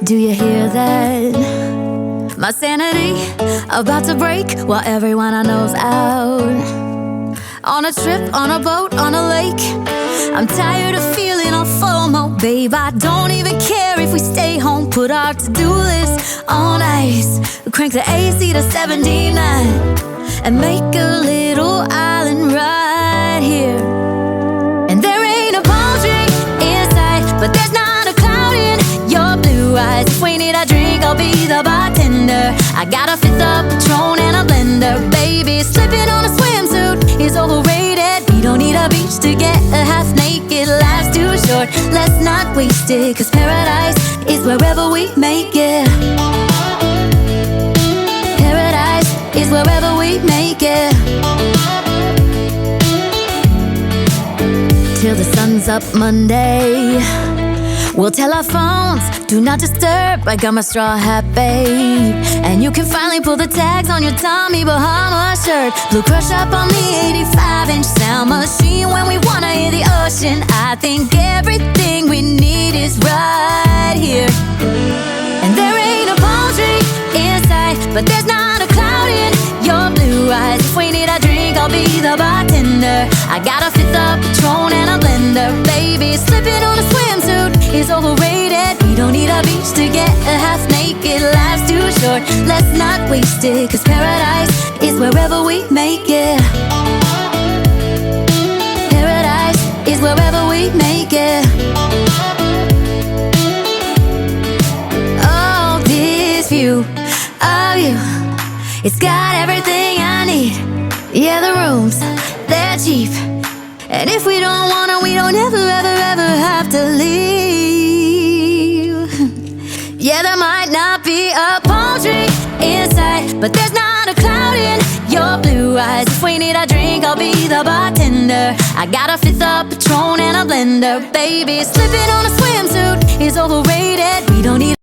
Do you hear that? My sanity about to break while everyone I know's out. On a trip, on a boat, on a lake. I'm tired of feeling all FOMO, babe. I don't even care if we stay home. Put our to-do list on ice. Crank the AC to 79 and make a little island right here. And there ain't a palm tree in sight, but there's not a cloud in your blue eyes. If we need a drink, I'll be the bartender. I got a fifth of Patron and a blender. Baby, slipping on a swimsuit is overrated. We don't need a beach to get a half naked. Life's too short, let's not waste it. Cause paradise is wherever we make it. Paradise is wherever we make it. Till the sun's up Monday, we'll tell our phones, do not disturb. I got my straw hat, babe. And you can finally pull the tags on your Tommy Bahama shirt. Blue crush up on the 85-inch sound machine. When we wanna hear the ocean, I think everything we need is right here. And there ain't a palm tree in sight, but there's not a cloud in your blue eyes. If we need a drink, I'll be the bartender. I got a fifth of Patron and a blender. Baby, slipping on a swimsuit is overrated. We don't need a beach to get a half naked. Life's too short, let's not waste it. Cause paradise is wherever we make it. Paradise is wherever we make it. Oh, this view of you, it's got everything I need. Yeah, the rooms, they're cheap. And if we don't wanna, we don't ever, ever, ever have to leave. Yeah, there might not be a palm tree in sight, but there's not a cloud in your blue eyes. If we need a drink, I'll be the bartender. I got a fifth of Patron and a blender. Baby, slipping on a swimsuit is overrated. We don't need